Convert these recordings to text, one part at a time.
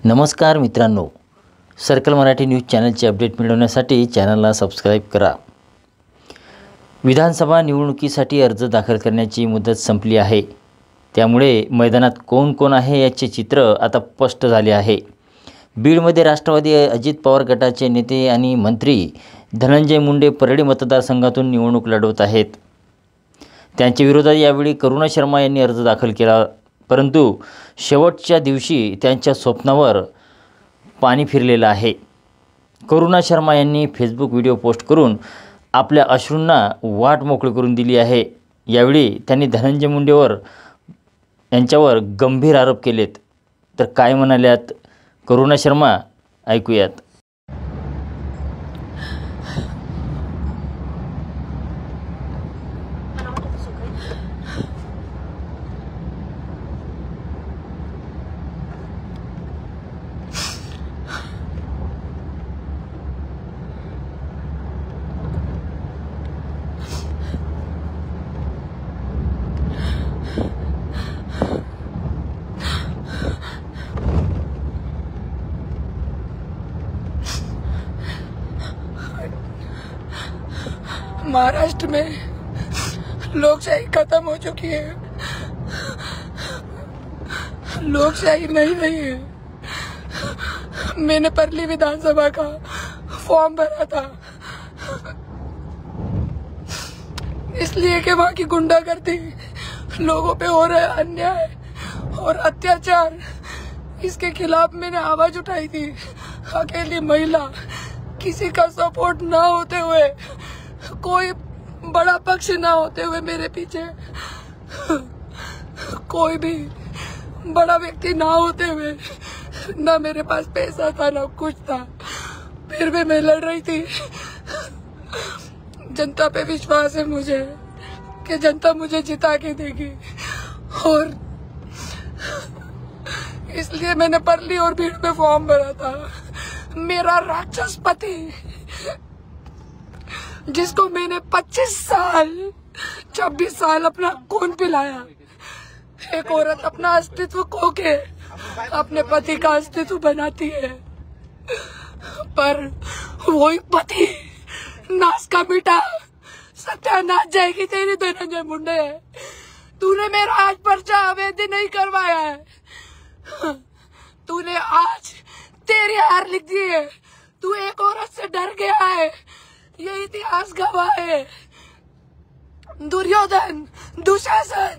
नमस्कार मित्रांनो, circle Marathi news चॅनलचे update मिळवण्यासाठी चॅनलला सबस्क्राईब करा। विधानसभा निवडणुकीसाठी अर्ज दाखल करण्याची मुदत संपली आहे। त्यामुळे मैदानात कोण आहे याचे चित्र आता स्पष्ट झाले आहे। बीडमध्ये राष्ट्रवादी अजित पवार गटाचे नेते आणि मंत्री धनंजय मुंडे परळी मतदारसंघातून निवडणूक लढवत आहेत। त्यांच्या विरोधात यावेळी करुणा शर्मा यांनी अर्ज दाखल केला, परंतु शेवटच्या दिवशी त्यांच्या स्वप्नावर पाणी फिरलेलं आहे। करुणा शर्मा यांनी फेसबुक व्हिडिओ पोस्ट करून आपल्या अश्रूंना वाट मोकळी करून दिली आहे। यावेळी त्यांनी धनंजय मुंडेवर यांच्यावर गंभीर आरोप केलेत। तर काय म्हणाल्यात करुणा शर्मा, ऐकूयात। महाराष्ट्र में लोकशाही खत्म हो चुकी है, लोकशाही नहीं रही है। मैंने परली विधानसभा का फॉर्म भरा था, इसलिए कि वहाँ की गुंडागर्दी, लोगों पे हो रहे अन्याय और अत्याचार, इसके खिलाफ मैंने आवाज उठाई थी। अकेली महिला, किसी का सपोर्ट ना होते हुए, कोई बड़ा पक्ष ना होते हुए मेरे पीछे, कोई भी बड़ा व्यक्ति ना होते हुए, ना मेरे पास पैसा था ना कुछ था, फिर भी मैं लड़ रही थी। जनता पे विश्वास है मुझे कि जनता मुझे जिता के देगी, और इसलिए मैंने परली और भीड़ में फॉर्म भरा था। मेरा राक्षस पति, जिसको मैंने 25 साल 26 साल अपना खून पिलाया, एक औरत अपना अस्तित्व खो के अपने पति का अस्तित्व बनाती है, पर वही पति नाश का मिटा, सत्यानाश जाएगी तेरी धनंजय मुंडे। तूने मेरा आज पर्चा अवैध नहीं करवाया है, तूने आज तेरी हार लिख दी है। तू एक औरत से डर गया है, ये इतिहास गवाह है। दुर्योधन, दुशासन,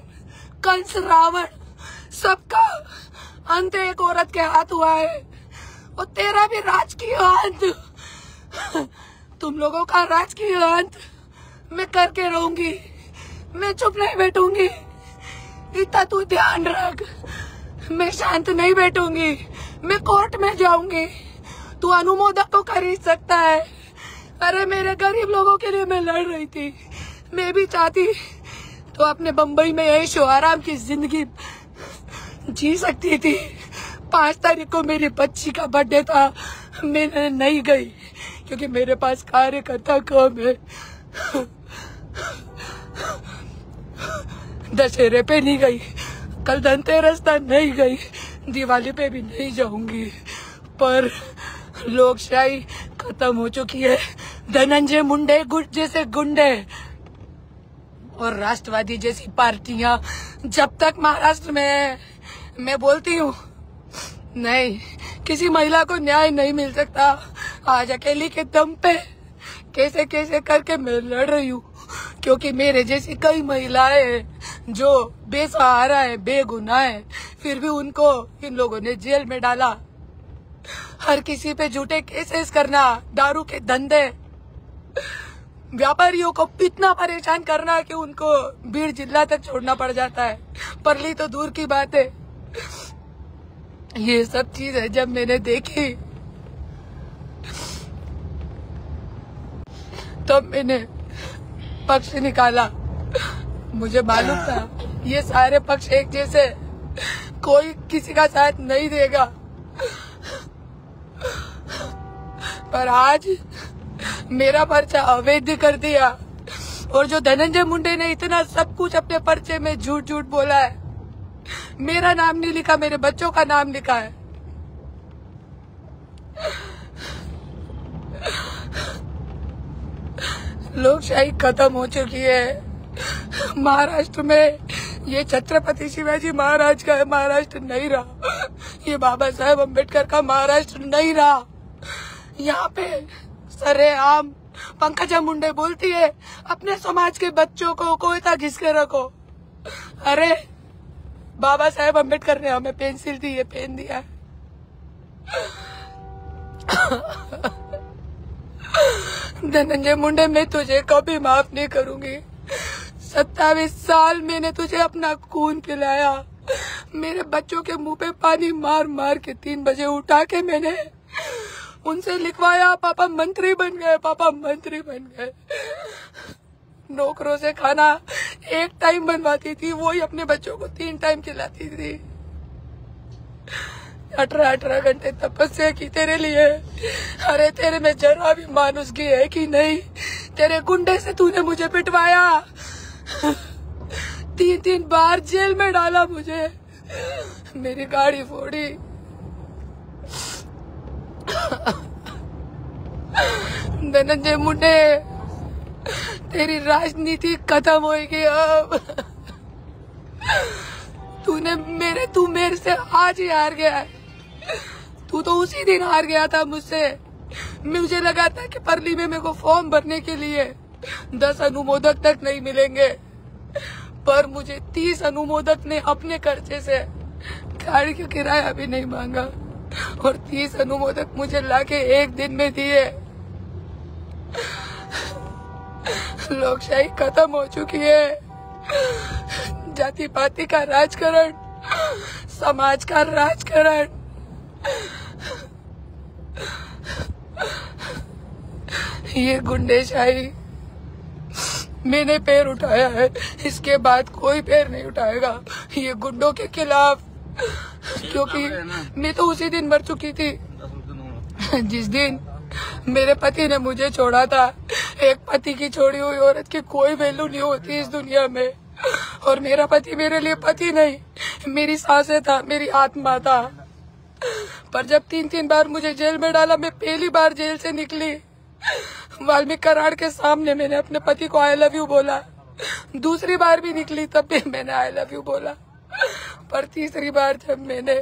कंस, रावण, सबका अंत एक औरत के हाथ हुआ है, और तेरा भी राजकीय अंत, तुम लोगों का राजकीय अंत मैं करके रहूंगी। मैं चुप नहीं बैठूंगी, इतना तू ध्यान रख। मैं शांत नहीं बैठूंगी, मैं कोर्ट में जाऊंगी। तू अनुमोदक को खरीद सकता है। अरे मेरे गरीब लोगों के लिए मैं लड़ रही थी। मैं भी चाहती तो अपने बम्बई में ऐशो आराम की जिंदगी जी सकती थी। 5 तारीख को मेरी बच्ची का बर्थडे था, मैं नहीं गई क्योंकि मेरे पास कार्यकर्ता कम है। दशहरे पे नहीं गई, कल धनतेरस था नहीं गई, दिवाली पे भी नहीं जाऊंगी। पर लोकशाही खत्म हो चुकी है। धनंजय मुंडे जैसे गुंडे और राष्ट्रवादी जैसी पार्टियां जब तक महाराष्ट्र में है, मैं बोलती हूँ नहीं, किसी महिला को न्याय नहीं मिल सकता। आज अकेली के दम पे कैसे कैसे करके मैं लड़ रही हूँ, क्योंकि मेरे जैसी कई महिलाएं हैं जो बेसहारा है, बेगुनाह है, फिर भी उनको इन लोगों ने जेल में डाला। हर किसी पे झूठे केसेस करना, दारू के धंधे, व्यापारियों को इतना परेशान करना कि उनको भीड़ जिला तक छोड़ना पड़ जाता है। परली तो दूर की बात है। ये सब चीजें जब मैंने देखी तब मैंने पक्ष निकाला। मुझे मालूम था ये सारे पक्ष एक जैसे, कोई किसी का साथ नहीं देगा। पर आज मेरा पर्चा अवैध कर दिया, और जो धनंजय मुंडे ने इतना सब कुछ अपने पर्चे में झूठ झूठ बोला है, मेरा नाम नहीं लिखा, मेरे बच्चों का नाम लिखा है। लोकशाही खत्म हो चुकी है। महाराष्ट्र में ये छत्रपति शिवाजी महाराज का महाराष्ट्र नहीं रहा, ये बाबा साहेब अम्बेडकर का महाराष्ट्र नहीं रहा। यहाँ पे सरेआम पंकजा मुंडे बोलती है अपने समाज के बच्चों को कोयता घिस के रखो। अरे बाबा साहेब अम्बेडकर ने हमें पेंसिल दी है, पेन दिया है। धनंजय मुंडे, मैं तुझे कभी माफ नहीं करूंगी। 27 साल मैंने तुझे अपना खून पिलाया, मेरे बच्चों के मुंह पे पानी मार मार के 3 बजे उठा के मैंने उनसे लिखवाया पापा मंत्री बन गए, पापा मंत्री बन गए। नौकरों से खाना 1 टाइम बनवाती थी, वही अपने बच्चों को 3 टाइम खिलाती थी। 18 घंटे तपस्या की तेरे लिए। अरे तेरे में जरा भी मानुसगी है कि नहीं? तेरे गुंडे से तूने मुझे पिटवाया, 3 बार जेल में डाला मुझे, मेरी गाड़ी फोड़ी। धनंजय मुंडे, तेरी राजनीति खत्म होगी अब। तू मेरे से आज ही हार गया है। तू तो उसी दिन हार गया था मुझसे। मुझे लगा था कि परली में मेरे को फॉर्म भरने के लिए 10 अनुमोदक तक नहीं मिलेंगे, पर मुझे 30 अनुमोदक ने अपने खर्चे से गाड़ी का किराया भी नहीं मांगा और 30 अनुमोदक मुझे लाके 1 दिन में दिए। लोकशाही खत्म हो चुकी है। जाति पाति का राजकारण, समाज का राजकारण, ये गुंडेशाही। मैंने पैर उठाया है, इसके बाद कोई पैर नहीं उठाएगा ये गुंडों के खिलाफ, क्योंकि मैं तो उसी दिन मर चुकी थी जिस दिन मेरे पति ने मुझे छोड़ा था। एक पति की छोड़ी हुई औरत की कोई वैल्यू नहीं होती इस दुनिया में, और मेरा पति मेरे लिए पति नहीं, मेरी सांसें था, मेरी आत्मा था। पर जब 3 बार मुझे जेल में डाला, मैं पहली बार जेल से निकली, वाल्मीकि कराड़ के सामने मैंने अपने पति को आई लव यू बोला। दूसरी बार भी निकली, तब भी मैंने आई लव यू बोला। पर तीसरी बार जब मैंने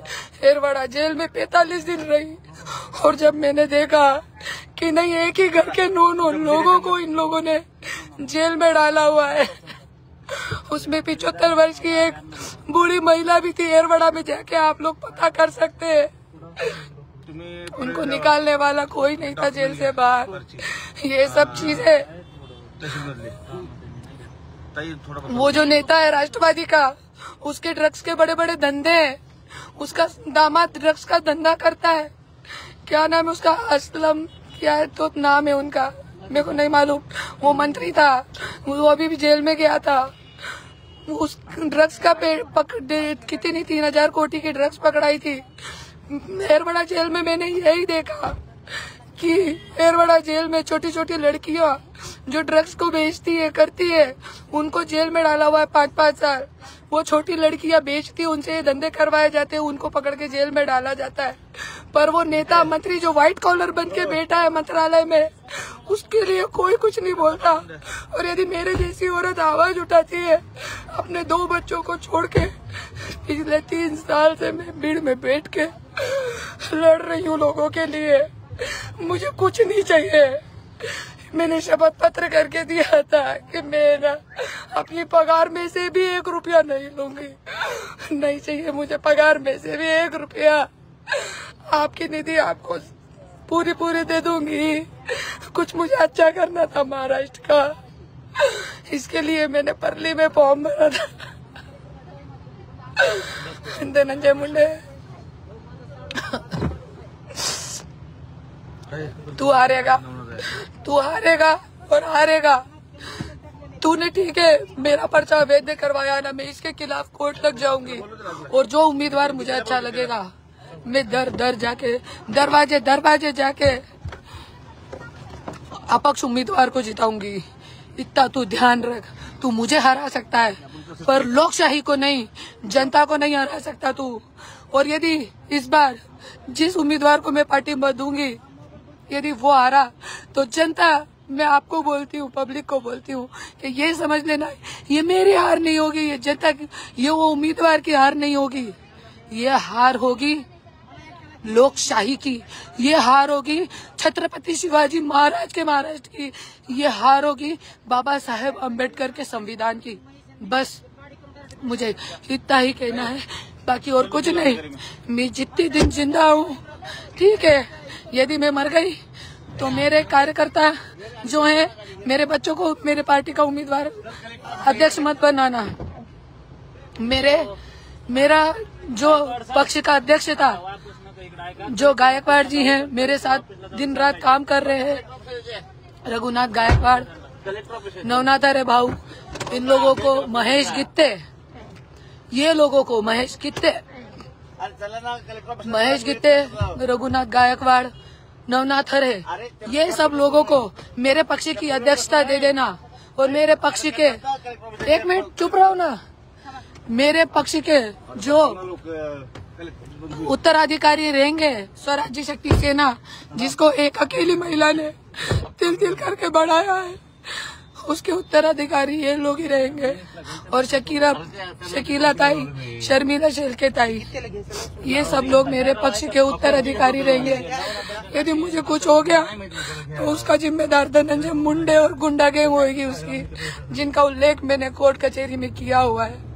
एरवाड़ा जेल में 45 दिन रही, और जब मैंने देखा कि नहीं, एक ही घर के 9 लोगों को इन लोगों ने जेल में डाला हुआ है, उसमें 75 वर्ष की एक बूढ़ी महिला भी थी। एरवाड़ा में जाके आप लोग पता कर सकते हैं, उनको निकालने वाला कोई नहीं था जेल से बाहर। ये सब चीजें, वो जो नेता है राष्ट्रवादी का, उसके ड्रग्स के बड़े बड़े धंधे हैं, उसका दामाद ड्रग्स का धंधा करता है। क्या नाम है उसका? असलम, क्या है तो नाम है उनका, मेरे को नहीं मालूम। वो मंत्री था, वो अभी भी जेल में गया था। उस ड्रग्स का कितनी 3000 कोटी की ड्रग्स पकड़ाई थी। एरवाड़ा जेल में मैंने यही देखा कि एरवाड़ा जेल में छोटी छोटी लड़कियां जो ड्रग्स को बेचती है, करती है, उनको जेल में डाला हुआ है 5-5 साल। वो छोटी लड़कियां बेचती, उनसे ये धंधे करवाए जाते हैं, उनको पकड़ के जेल में डाला जाता है। पर वो नेता मंत्री जो व्हाइट कॉलर बन के बैठा है मंत्रालय में, उसके लिए कोई कुछ नहीं बोलता। और यदि मेरे जैसी औरत आवाज उठाती है, अपने 2 बच्चों को छोड़ के, पिछले 3 साल से मैं भीड़ में बैठ के लड़ रही हूँ लोगों के लिए, मुझे कुछ नहीं चाहिए। मैंने शपथ पत्र करके दिया था कि मैं ना अपनी पगार में से भी 1 रुपया नहीं लूंगी, नहीं चाहिए मुझे पगार में से भी 1 रुपया। आपकी निधि आपको पूरी दे दूंगी। कुछ मुझे अच्छा करना था महाराष्ट्र का, इसके लिए मैंने परली में फॉर्म भरा था। धनंजय मुंडे, तू हारेगा और हारेगा। तूने ठीक है मेरा पर्चा वैध करवाया ना, मैं इसके खिलाफ कोर्ट तक जाऊंगी, और जो उम्मीदवार मुझे अच्छा लगेगा मैं दर जाके दरवाजे जाके अपक्ष उम्मीदवार को जिताऊंगी। इतना तू ध्यान रख, तू मुझे हरा सकता है पर लोकशाही को नहीं, जनता को नहीं हरा सकता तू। और यदि इस बार जिस उम्मीदवार को मैं पार्टी मत दूंगी, यदि वो हारा, तो जनता मैं आपको बोलती हूँ, पब्लिक को बोलती हूँ कि ये समझ लेना, ये मेरी हार नहीं होगी, ये जब तक ये वो उम्मीदवार की हार नहीं होगी, ये हार होगी लोकशाही की, ये हार होगी छत्रपति शिवाजी महाराज के महाराष्ट्र की, ये हार होगी बाबा साहेब अम्बेडकर के संविधान की। बस मुझे इतना ही कहना है, बाकी और कुछ नहीं। मैं जितने दिन जिंदा हूँ, ठीक है, यदि मैं मर गई तो मेरे कार्यकर्ता जो हैं, मेरे बच्चों को मेरे पार्टी का उम्मीदवार अध्यक्ष मत बनाना। मेरा जो पक्ष का अध्यक्ष था, जो गायकवाड़ जी हैं, मेरे साथ दिन रात काम कर रहे हैं, रघुनाथ गायकवाड़, नवनाथ अरे भाऊ, इन लोगों को महेश गित्ते, ये लोगों को महेश गित्ते, रघुनाथ गायकवाड़, नवनाथ हरे, ये सब लोगों को मेरे पक्ष की अध्यक्षता दे देना। और मेरे पक्ष के, एक मिनट चुप रहो ना, मेरे पक्ष के जो उत्तराधिकारी रहेंगे, स्वराज्य शक्ति सेना, जिसको एक अकेली महिला ने तिल तिल करके बढ़ाया है, उसके उत्तराधिकारी ये लोग ही रहेंगे। और शकीला ताई, शर्मिला शेलके ताई, ये सब लोग मेरे पक्ष के उत्तराधिकारी रहेंगे। यदि मुझे कुछ हो गया तो उसका जिम्मेदार धनंजय मुंडे और गुंडा गैंग होगी उसकी, जिनका उल्लेख मैंने कोर्ट कचहरी में किया हुआ है।